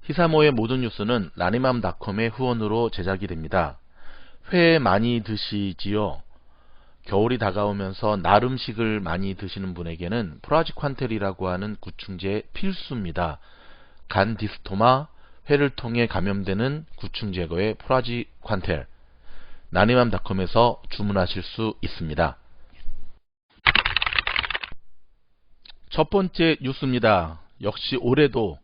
히사모의 모든 뉴스는 라니맘닷컴의 후원으로 제작이 됩니다. 회 많이 드시지요? 겨울이 다가오면서 날 음식을 많이 드시는 분에게는 프라지퀀텔이라고 하는 구충제 필수입니다. 간 디스토마, 회를 통해 감염되는 구충 제거의 프라지퀀텔. 라니맘닷컴에서 주문하실 수 있습니다. 첫 번째 뉴스입니다. 역시 올해도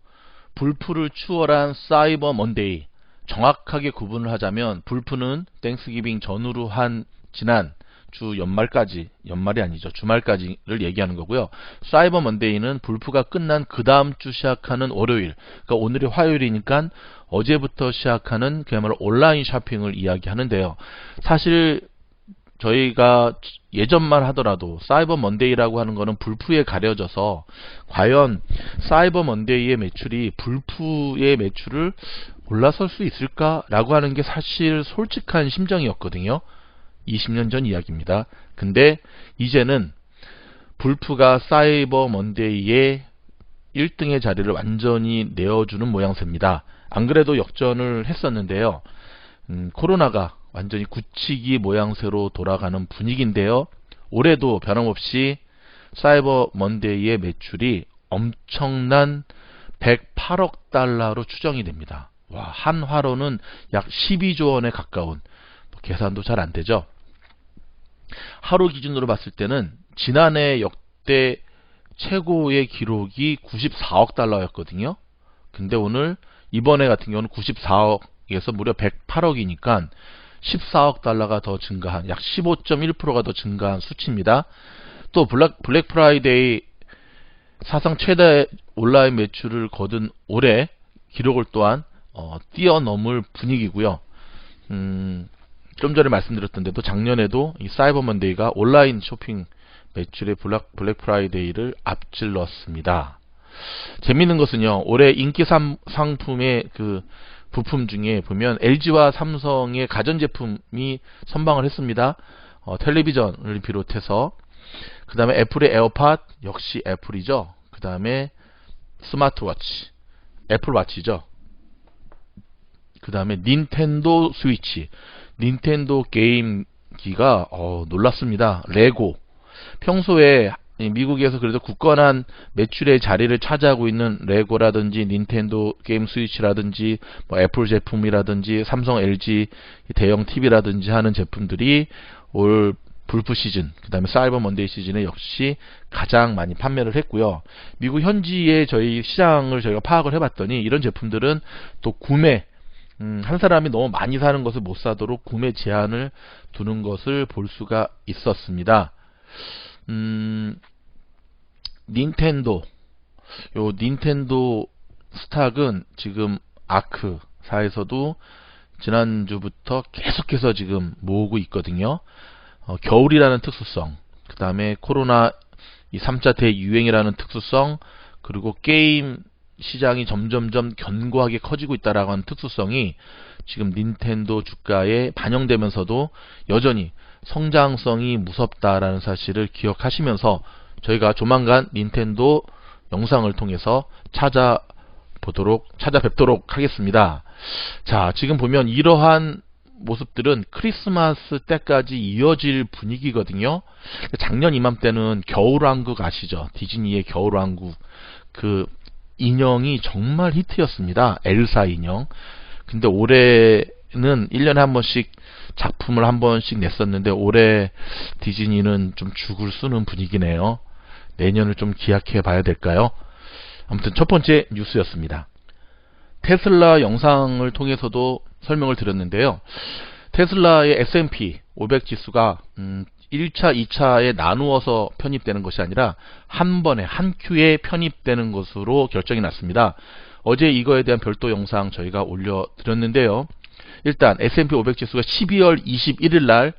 불프를 추월한 사이버 먼데이. 정확하게 구분을 하자면 불프는 땡스기빙 전후로 한 지난 주 연말까지, 연말이 아니죠, 주말까지를 얘기하는 거고요. 사이버 먼데이는 불프가 끝난 그 다음 주 시작하는 월요일, 그러니까 오늘이 화요일이니까 어제부터 시작하는 그야말로 온라인 쇼핑을 이야기하는데요. 사실 저희가 예전만 하더라도 사이버 먼데이라고 하는 거는 불프에 가려져서 과연 사이버 먼데이의 매출이 불프의 매출을 올라설 수 있을까라고 하는 게 사실 솔직한 심정이었거든요. 20년 전 이야기입니다. 근데 이제는 불프가 사이버 먼데이의 1등의 자리를 완전히 내어주는 모양새입니다. 안 그래도 역전을 했었는데요. 코로나가 완전히 굳히기 모양새로 돌아가는 분위기인데요. 올해도 변함없이 사이버 먼데이의 매출이 엄청난 108억 달러로 추정이 됩니다. 와, 한 화로는 약 12조 원에 가까운, 계산도 잘 안 되죠. 하루 기준으로 봤을 때는 지난해 역대 최고의 기록이 94억 달러였거든요. 근데 오늘 이번에 같은 경우는 94억에서 무려 108억이니까 14억 달러가 더 증가한, 약 15.1%가 더 증가한 수치입니다. 또 블랙 프라이데이 사상 최대 온라인 매출을 거둔 올해 기록을 또한 뛰어넘을 분위기고요. 좀 전에 말씀드렸던 데도 작년에도 이 사이버 먼데이가 온라인 쇼핑 매출의 블랙 프라이데이를 앞질렀습니다. 재미있는 것은요, 올해 인기 상품의 그 부품 중에 보면 LG와 삼성의 가전제품이 선방을 했습니다. 텔레비전을 비롯해서, 그 다음에 애플의 에어팟, 역시 애플이죠. 그 다음에 스마트워치, 애플워치죠. 그 다음에 닌텐도 스위치, 닌텐도 게임기가 놀랐습니다. 레고, 평소에 미국에서 그래도 굳건한 매출의 자리를 차지하고 있는 레고라든지 닌텐도 게임 스위치라든지 뭐 애플 제품이라든지 삼성 LG 대형 TV라든지 하는 제품들이 올 불프 시즌, 그 다음에 사이버 먼데이 시즌에 역시 가장 많이 판매를 했고요. 미국 현지의 저희 시장을 저희가 파악을 해봤더니 이런 제품들은 또 구매, 한 사람이 너무 많이 사는 것을 못 사도록 구매 제한을 두는 것을 볼 수가 있었습니다. 닌텐도 스탁은 지금 아크사에서도 지난주부터 계속해서 지금 모으고 있거든요. 겨울이라는 특수성, 그 다음에 코로나 이 3차 대유행이라는 특수성, 그리고 게임 시장이 점점점 견고하게 커지고 있다라고 하는 특수성이 지금 닌텐도 주가에 반영되면서도 여전히 성장성이 무섭다라는 사실을 기억하시면서 저희가 조만간 닌텐도 영상을 통해서 찾아뵙도록 하겠습니다. 자, 지금 보면 이러한 모습들은 크리스마스 때까지 이어질 분위기거든요. 작년 이맘때는 겨울왕국 아시죠? 디즈니의 겨울왕국, 그 인형이 정말 히트였습니다. 엘사 인형. 근데 올해는 1년에 한 번씩 작품을 한 번씩 냈었는데 올해 디즈니는 좀 죽을 쓰는 분위기네요. 내년을 좀 기약해 봐야 될까요? 아무튼 첫 번째 뉴스였습니다. 테슬라 영상을 통해서도 설명을 드렸는데요. 테슬라의 S&P 500 지수가 1차, 2차에 나누어서 편입되는 것이 아니라 한 번에 한 큐에 편입되는 것으로 결정이 났습니다. 어제 이거에 대한 별도 영상 저희가 올려드렸는데요. 일단 S&P 500 지수가 12월 21일 날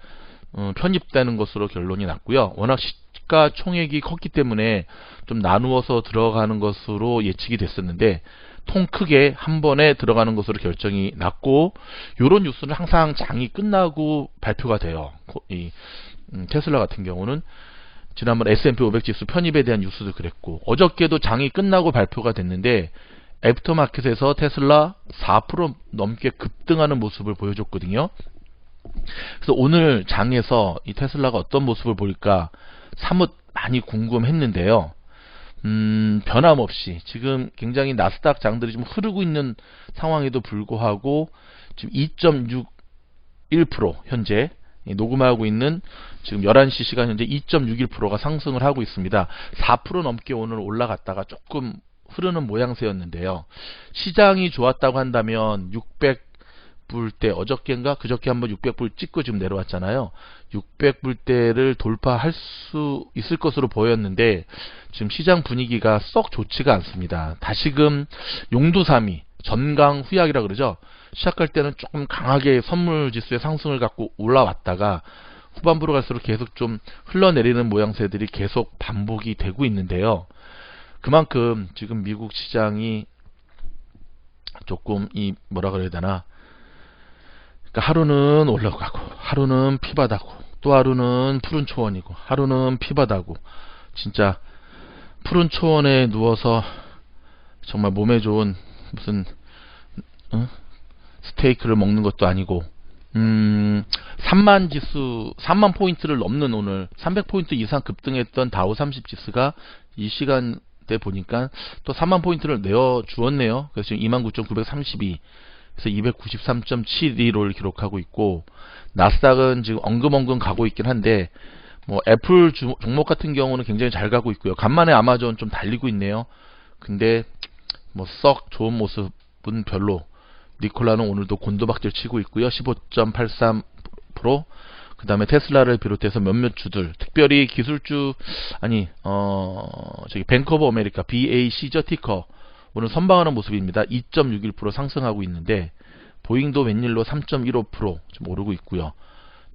편입되는 것으로 결론이 났고요. 워낙 시가총액이 컸기 때문에 좀 나누어서 들어가는 것으로 예측이 됐었는데 통 크게 한 번에 들어가는 것으로 결정이 났고, 이런 뉴스는 항상 장이 끝나고 발표가 돼요. 테슬라 같은 경우는 지난번 S&P 500 지수 편입에 대한 뉴스도 그랬고, 어저께도 장이 끝나고 발표가 됐는데 애프터마켓에서 테슬라 4% 넘게 급등하는 모습을 보여줬거든요. 그래서 오늘 장에서 이 테슬라가 어떤 모습을 보일까 사뭇 많이 궁금했는데요. 변함없이 지금 굉장히 나스닥 장들이 좀 흐르고 있는 상황에도 불구하고 지금 2.61% 현재 녹음하고 있는 지금 11시 시간 현재 2.61%가 상승을 하고 있습니다. 4% 넘게 오늘 올라갔다가 조금 흐르는 모양새였는데요. 시장이 좋았다고 한다면 600불대, 어저께인가 그저께 한번 600불 찍고 지금 내려왔잖아요. 600불대를 돌파할 수 있을 것으로 보였는데 지금 시장 분위기가 썩 좋지가 않습니다. 다시금 용두삼이 전강 후약이라 그러죠. 시작할 때는 조금 강하게 선물 지수의 상승을 갖고 올라왔다가 후반부로 갈수록 계속 좀 흘러내리는 모양새들이 계속 반복이 되고 있는데요. 그만큼 지금 미국 시장이 조금 뭐라 그래야 되나, 그러니까 하루는 올라가고 하루는 피바다고 또 하루는 푸른 초원이고 하루는 피바다고, 진짜 푸른 초원에 누워서 정말 몸에 좋은 무슨 스테이크를 먹는 것도 아니고 3만 지수 3만 포인트를 넘는 오늘 300포인트 이상 급등했던 다우 30 지수가 이 시간대 보니까 또 3만 포인트를 내어 주었네요. 그래서 지금 29,932, 그래서 293.72를 기록하고 있고, 나스닥은 지금 엉금엉금 가고 있긴 한데 뭐 애플 종목 같은 경우는 굉장히 잘 가고 있고요. 간만에 아마존 좀 달리고 있네요. 근데 뭐 썩 좋은 모습은 별로. 니콜라는 오늘도 곤두박질 치고 있고요. 15.83%. 그 다음에 테슬라를 비롯해서 몇몇 주들, 특별히 기술주, 저기 뱅크 오브 아메리카 BAC죠, 티커. 오늘 선방하는 모습입니다. 2.61% 상승하고 있는데, 보잉도 웬일로 3.15% 좀 오르고 있고요.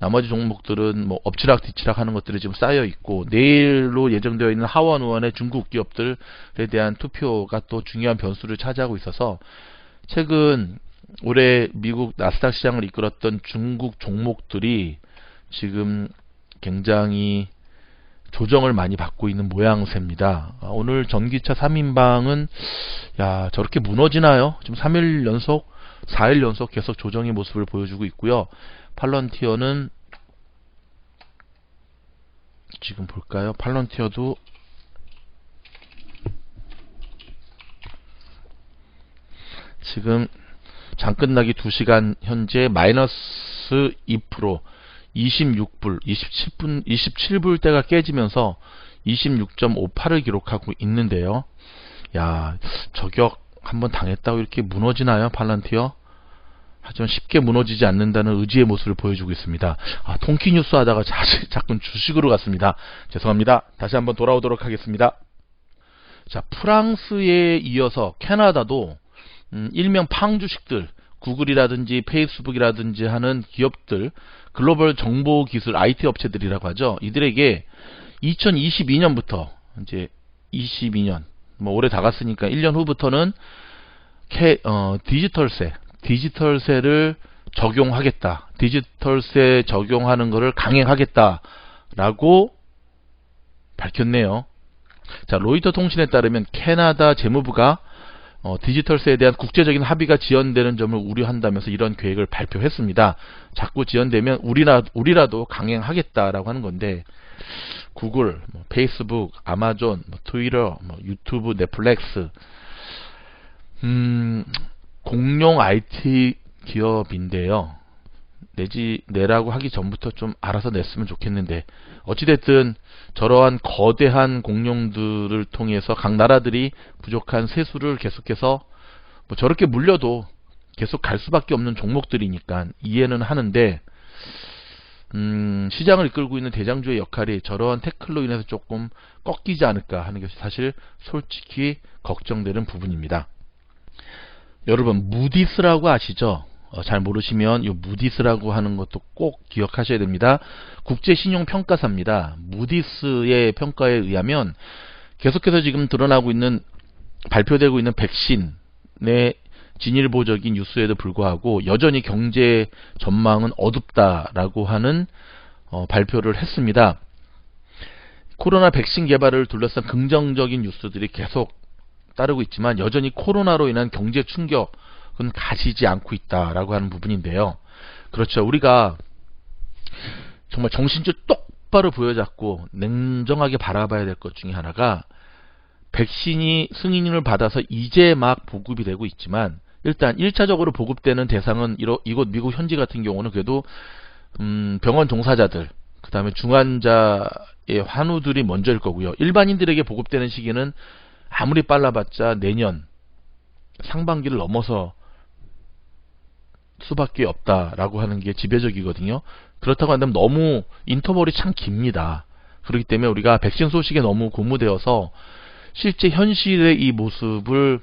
나머지 종목들은 뭐 엎치락 뒤치락 하는 것들이 지금 쌓여 있고, 내일로 예정되어 있는 하원 의원의 중국 기업들에 대한 투표가 또 중요한 변수를 차지하고 있어서, 최근 올해 미국 나스닥 시장을 이끌었던 중국 종목들이 지금 굉장히 조정을 많이 받고 있는 모양새입니다. 오늘 전기차 3인방은 저렇게 무너지나요? 지금 3일 연속 4일 연속 계속 조정의 모습을 보여주고 있고요. 팔런티어는 지금 볼까요? 팔런티어도 지금 장 끝나기 2시간 현재 마이너스 2%, 26불, 27불대가 깨지면서 26.58을 기록하고 있는데요. 저격 한번 당했다고 이렇게 무너지나요, 팔런티어? 하지만 쉽게 무너지지 않는다는 의지의 모습을 보여주고 있습니다. 통키뉴스 하다가 자꾸 주식으로 갔습니다. 죄송합니다. 다시 한번 돌아오도록 하겠습니다. 자, 프랑스에 이어서 캐나다도 일명 팡 주식들, 구글이라든지 페이스북이라든지 하는 기업들, 글로벌 정보기술 IT 업체들이라고 하죠. 이들에게 2022년부터 이제 22년 뭐 올해 다 갔으니까 1년 후부터는 디지털세를 적용하겠다. 디지털세 적용하는 것을 강행하겠다라고 밝혔네요. 자, 로이터 통신에 따르면 캐나다 재무부가 디지털세에 대한 국제적인 합의가 지연되는 점을 우려한다면서 이런 계획을 발표했습니다. 자꾸 지연되면 우리라도 강행하겠다라고 하는 건데, 구글, 페이스북, 아마존, 트위터, 유튜브, 넷플릭스, 공룡 IT 기업인데요. 내라고 하기 전부터 좀 알아서 냈으면 좋겠는데, 어찌됐든 저러한 거대한 공룡들을 통해서 각 나라들이 부족한 세수를 계속해서 저렇게 물려도 계속 갈 수밖에 없는 종목들이니까 이해는 하는데, 시장을 이끌고 있는 대장주의 역할이 저러한 태클로 인해서 조금 꺾이지 않을까 하는 것이 사실 솔직히 걱정되는 부분입니다. 여러분, 무디스라고 아시죠? 잘 모르시면 이 무디스라고 하는 것도 꼭 기억하셔야 됩니다. 국제신용평가사입니다. 무디스의 평가에 의하면 계속해서 지금 드러나고 있는, 발표되고 있는 백신의 진일보적인 뉴스에도 불구하고 여전히 경제 전망은 어둡다라고 하는 발표를 했습니다. 코로나 백신 개발을 둘러싼 긍정적인 뉴스들이 계속 따르고 있지만 여전히 코로나로 인한 경제 충격은 가시지 않고 있다라고 하는 부분인데요. 그렇죠. 우리가 정말 정신줄 똑바로 부여잡고 냉정하게 바라봐야 될 것 중에 하나가 백신이 승인을 받아서 이제 막 보급이 되고 있지만 일단 1차적으로 보급되는 대상은 이곳 미국 현지 같은 경우는 그래도 병원 종사자들, 그 다음에 중환자의 환우들이 먼저일 거고요. 일반인들에게 보급되는 시기는 아무리 빨라봤자 내년 상반기를 넘어서 수밖에 없다라고 하는 게 지배적이거든요. 그렇다고 한다면 너무 인터벌이 참 깁니다. 그렇기 때문에 우리가 백신 소식에 너무 고무되어서 실제 현실의 이 모습을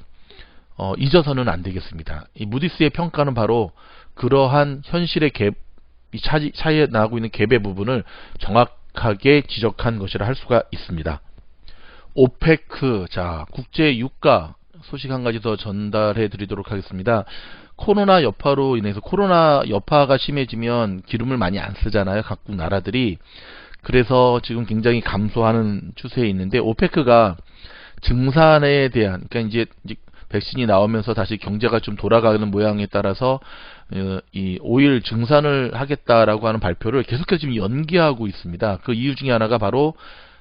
잊어서는 안 되겠습니다. 이 무디스의 평가는 바로 그러한 현실의 차이에 나고 있는 갭의 부분을 정확하게 지적한 것이라 할 수가 있습니다. 오페크, 자, 국제 유가 소식 한 가지 더 전달해 드리도록 하겠습니다. 코로나 여파로 인해서 코로나 여파가 심해지면 기름을 많이 안 쓰잖아요. 각국 나라들이. 그래서 지금 굉장히 감소하는 추세에 있는데 오페크가 증산에 대한, 그러니까 이제 백신이 나오면서 다시 경제가 좀 돌아가는 모양에 따라서 이 오일 증산을 하겠다라고 하는 발표를 계속해서 지금 연기하고 있습니다. 그 이유 중에 하나가 바로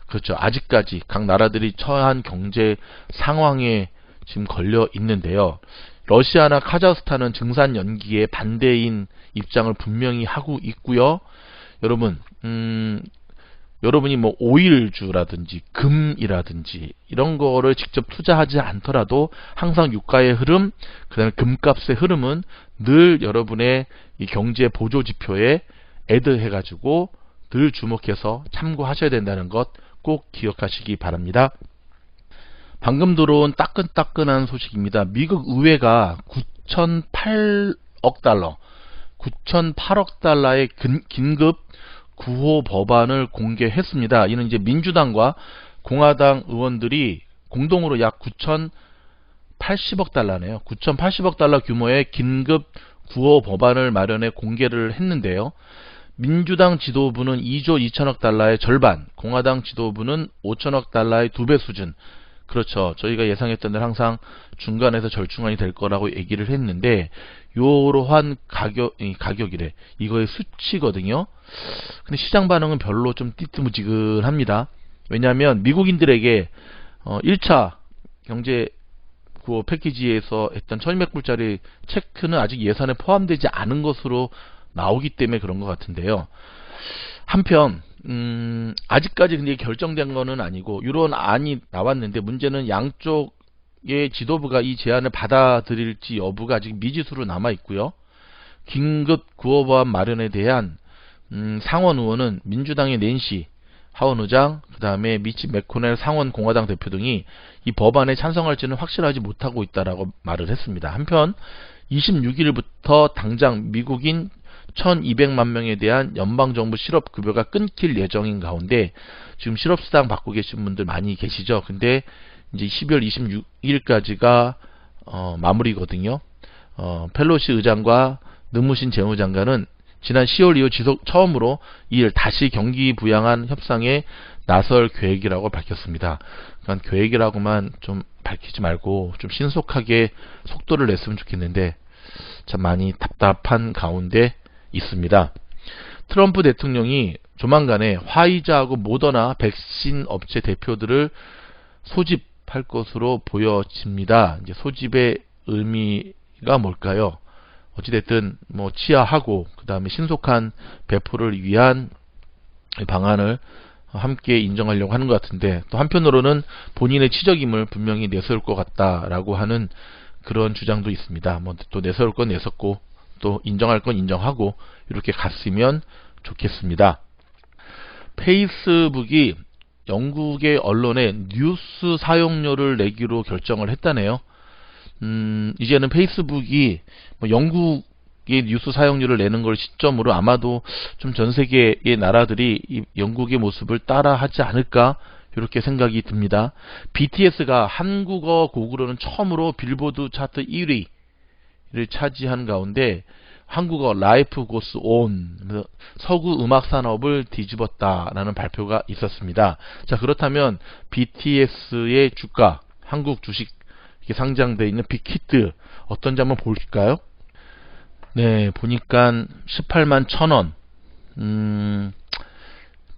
그렇죠. 아직까지 각 나라들이 처한 경제 상황에 지금 걸려 있는데요. 러시아나 카자흐스탄은 증산 연기에 반대인 입장을 분명히 하고 있고요. 여러분이 뭐 오일주라든지 금이라든지 이런 거를 직접 투자하지 않더라도 항상 유가의 흐름, 그 다음에 금값의 흐름은 늘 여러분의 이 경제 보조 지표에 애드해가지고 늘 주목해서 참고하셔야 된다는 것 꼭 기억하시기 바랍니다. 방금 들어온 따끈따끈한 소식입니다. 미국 의회가 9,008억 달러의 긴급 구호 법안을 공개했습니다. 이는 이제 민주당과 공화당 의원들이 공동으로 약 9,080억 달러네요. 9,080억 달러 규모의 긴급 구호 법안을 마련해 공개를 했는데요. 민주당 지도부는 2조 2천억 달러의 절반, 공화당 지도부는 5천억 달러의 2배 수준. 그렇죠. 저희가 예상했던 대로 항상 중간에서 절충안이 될 거라고 얘기를 했는데 요러한 가격이래. 이거의 수치거든요. 근데 시장 반응은 별로 좀 띠뜨무지근합니다. 왜냐하면 미국인들에게 1차 경제 구호 패키지에서 했던 1200불짜리 체크는 아직 예산에 포함되지 않은 것으로 나오기 때문에 그런 것 같은데요. 한편 아직까지 근데 결정된 거는 아니고 이런 안이 나왔는데 문제는 양쪽의 지도부가 이 제안을 받아들일지 여부가 아직 미지수로 남아 있고요. 긴급 구호법 마련에 대한 상원 의원은 민주당의 낸시 하원 의장, 그 다음에 미치 맥코넬 상원 공화당 대표 등이 이 법안에 찬성할지는 확실하지 못하고 있다라고 말을 했습니다. 한편 26일부터 당장 미국인 1200만 명에 대한 연방정부 실업급여가 끊길 예정인 가운데 지금 실업수당 받고 계신 분들 많이 계시죠. 근데 이제 12월 26일까지가 마무리거든요. 펠로시 의장과 느무신 재무장관은 지난 10월 이후 처음으로 이 일 다시 경기 부양안 협상에 나설 계획이라고 밝혔습니다. 그러니까 계획이라고만 좀 밝히지 말고 좀 신속하게 속도를 냈으면 좋겠는데 참 많이 답답한 가운데 있습니다. 트럼프 대통령이 조만간에 화이자하고 모더나 백신 업체 대표들을 소집할 것으로 보여집니다. 이제 소집의 의미가 뭘까요? 어찌됐든 뭐 치하하고 그 다음에 신속한 배포를 위한 방안을 함께 인정하려고 하는 것 같은데 또 한편으로는 본인의 지적임을 분명히 내세울 것 같다라고 하는 그런 주장도 있습니다. 뭐 또 내세울 건 내섰고 또 인정할 건 인정하고 이렇게 갔으면 좋겠습니다. 페이스북이 영국의 언론에 뉴스 사용료를 내기로 결정을 했다네요. 이제는 페이스북이 뭐 영국의 뉴스 사용료를 내는 걸 시점으로 아마도 좀 전 세계의 나라들이 이 영국의 모습을 따라 하지 않을까 이렇게 생각이 듭니다. BTS가 한국어 곡으로는 처음으로 빌보드 차트 1위를 차지한 가운데 한국어 Life Goes On, 서구 음악 산업을 뒤집었다라는 발표가 있었습니다. 자, 그렇다면 BTS의 주가, 한국 주식 이게 상장되어 있는 빅히트 어떤지 한번 볼까요? 네, 보니까 18만 1,000원.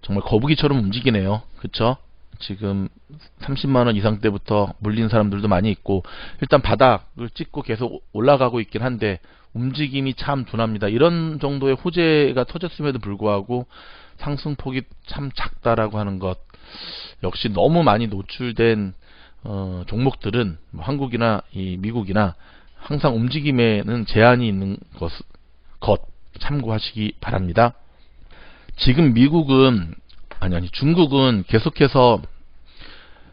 정말 거북이처럼 움직이네요. 그쵸? 지금 30만원 이상 때부터 물린 사람들도 많이 있고, 일단 바닥을 찍고 계속 올라가고 있긴 한데 움직임이 참 둔합니다. 이런 정도의 호재가 터졌음에도 불구하고 상승폭이 참 작다라고 하는 것, 역시 너무 많이 노출된 종목들은 한국이나 이 미국이나 항상 움직임에는 제한이 있는 것 참고하시기 바랍니다. 지금 미국은 중국은 계속해서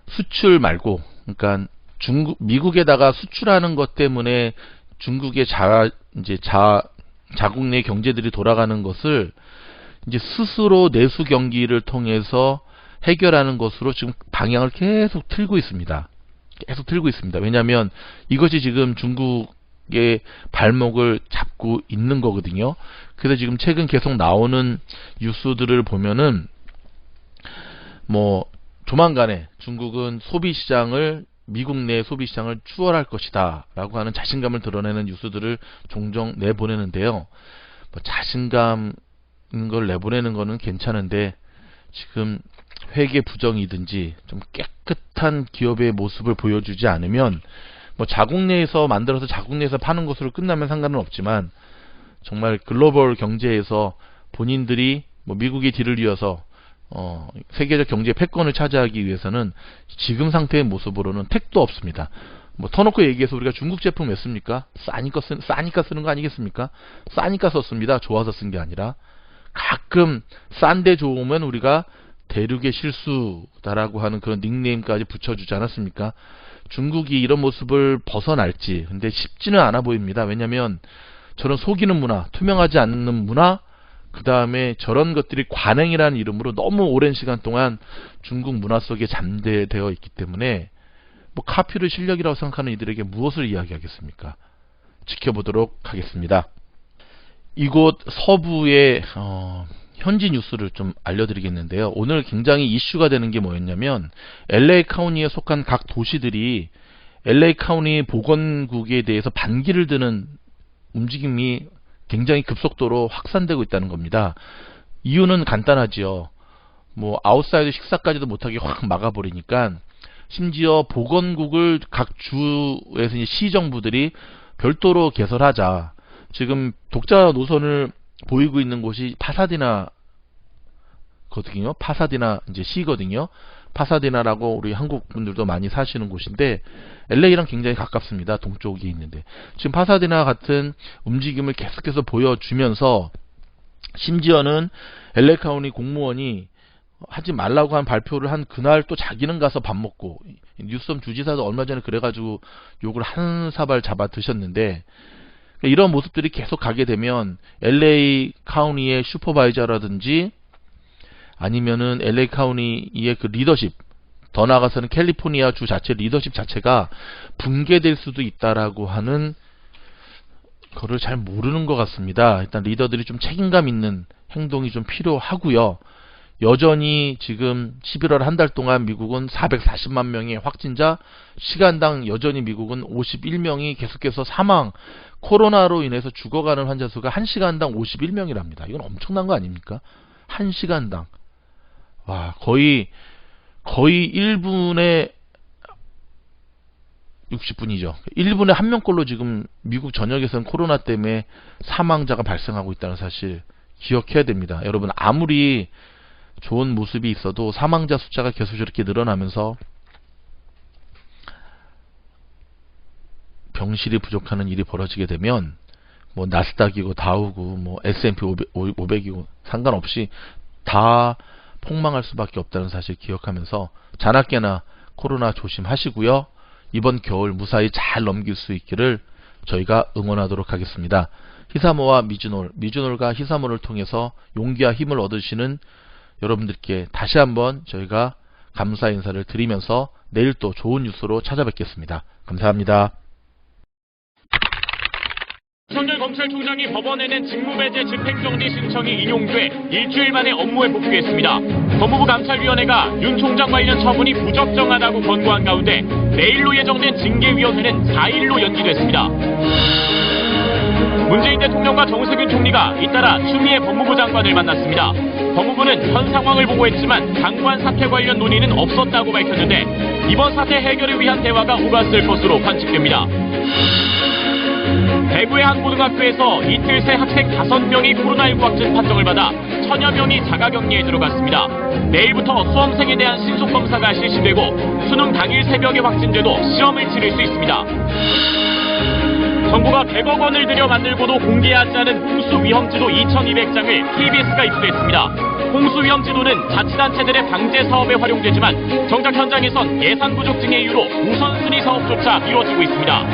수출 말고, 그러니까 미국에다가 수출하는 것 때문에 중국의 자국 내 경제들이 돌아가는 것을 이제 스스로 내수 경기를 통해서 해결하는 것으로 지금 방향을 계속 틀고 있습니다. 왜냐하면 이것이 지금 중국의 발목을 잡고 있는 거거든요. 그래서 지금 최근 계속 나오는 뉴스들을 보면은 조만간에 중국은 미국 내 소비 시장을 추월할 것이다 라고 하는 자신감을 드러내는 뉴스들을 종종 내보내는데요. 자신감 걸 내보내는 거는 괜찮은데, 지금 회계 부정이든지 좀 깨끗한 기업의 모습을 보여주지 않으면, 자국 내에서 만들어서 자국 내에서 파는 것으로 끝나면 상관은 없지만, 정말 글로벌 경제에서 본인들이 미국의 뒤를 이어서 세계적 경제 패권을 차지하기 위해서는 지금 상태의 모습으로는 택도 없습니다. 터놓고 얘기해서 우리가 중국 제품 왜 씁니까? 싸니까 쓰는 거 아니겠습니까? 싸니까 썼습니다. 좋아서 쓴 게 아니라. 가끔 싼데 좋으면 우리가 대륙의 실수다라고 하는 그런 닉네임까지 붙여주지 않았습니까? 중국이 이런 모습을 벗어날지, 근데 쉽지는 않아 보입니다. 왜냐하면 저런 속이는 문화, 투명하지 않는 문화, 그 다음에 저런 것들이 관행이라는 이름으로 너무 오랜 시간 동안 중국 문화 속에 잠재되어 있기 때문에 카피를 실력이라고 생각하는 이들에게 무엇을 이야기하겠습니까? 지켜보도록 하겠습니다. 이곳 서부의 현지 뉴스를 좀 알려드리겠는데요. 오늘 굉장히 이슈가 되는 게 뭐였냐면, LA 카운티에 속한 각 도시들이 LA 카운티 보건국에 대해서 반기를 드는 움직임이 굉장히 급속도로 확산되고 있다는 겁니다. 이유는 간단하지요. 아웃사이드 식사까지도 못하게 확 막아버리니까, 심지어 보건국을 각 주에서 시정부들이 별도로 개설하자. 지금 독자 노선을 보이고 있는 곳이 파사디나거든요. 파사디나 시거든요. 파사디나라고 우리 한국 분들도 많이 사시는 곳인데, LA랑 굉장히 가깝습니다. 동쪽에 있는데, 지금 파사디나 같은 움직임을 계속해서 보여주면서, 심지어는 LA 카운티 공무원이 하지 말라고 한 발표를 한 그날 또 자기는 가서 밥 먹고, 뉴섬 주지사도 얼마 전에 그래가지고 욕을 한 사발 잡아 드셨는데, 이런 모습들이 계속 가게 되면 LA 카운티의 슈퍼바이저라든지 아니면은 LA 카운티의 그 리더십, 더 나아가서는 캘리포니아 주 자체 리더십 자체가 붕괴될 수도 있다라고 하는 거를 잘 모르는 것 같습니다. 일단 리더들이 좀 책임감 있는 행동이 좀 필요하고요. 여전히 지금 11월 한 달 동안 미국은 440만 명의 확진자, 시간당 여전히 미국은 51명이 계속해서 사망, 코로나로 인해서 죽어가는 환자 수가 1시간당 51명이랍니다. 이건 엄청난 거 아닙니까? 1시간당. 와, 거의 1분에 60분이죠. 1분에 한 명꼴로 지금 미국 전역에서는 코로나 때문에 사망자가 발생하고 있다는 사실 기억해야 됩니다. 여러분, 아무리 좋은 모습이 있어도 사망자 숫자가 계속 이렇게 늘어나면서 병실이 부족하는 일이 벌어지게 되면 나스닥이고 다우고 S&P 500이고 상관없이 다 폭망할 수밖에 없다는 사실 기억하면서 자나깨나 코로나 조심하시고요. 이번 겨울 무사히 잘 넘길 수 있기를 저희가 응원하도록 하겠습니다. 히사모와 미주놀과 히사모를 통해서 용기와 힘을 얻으시는 여러분들께 다시 한번 저희가 감사 인사를 드리면서 내일 또 좋은 뉴스로 찾아뵙겠습니다. 감사합니다. 윤석열 검찰총장이 법원에 낸 직무배제 집행정지 신청이 인용돼 일주일 만에 업무에 복귀했습니다. 법무부 감찰위원회가 윤 총장 관련 처분이 부적정하다고 권고한 가운데 내일로 예정된 징계위원회는 4일로 연기됐습니다. 문재인 대통령과 정세균 총리가 잇따라 추미애 법무부 장관을 만났습니다. 법무부는 현 상황을 보고했지만 장관 사퇴 관련 논의는 없었다고 밝혔는데 이번 사태 해결을 위한 대화가 오갔을 것으로 관측됩니다. 대구의 한 고등학교에서 이틀 새 학생 5명이 코로나19 확진 판정을 받아 1000여 명이 자가격리에 들어갔습니다. 내일부터 수험생에 대한 신속검사가 실시되고 수능 당일 새벽에 확진돼도 시험을 치를 수 있습니다. 정부가 100억 원을 들여 만들고도 공개하지 않은 홍수위험지도 2200장을 KBS가 입수했습니다. 홍수위험지도는 자치단체들의 방제 사업에 활용되지만 정작 현장에선 예산 부족 등의 이유로 우선순위 사업조차 미뤄지고 있습니다.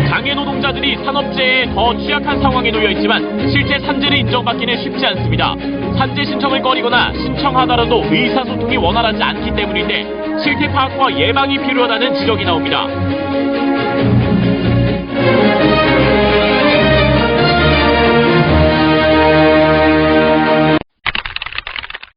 장애 노동자들이 산업재해에 더 취약한 상황에 놓여 있지만 실제 산재를 인정받기는 쉽지 않습니다. 산재 신청을 꺼리거나 신청하더라도 의사소통이 원활하지 않기 때문인데 실태 파악과 예방이 필요하다는 지적이 나옵니다.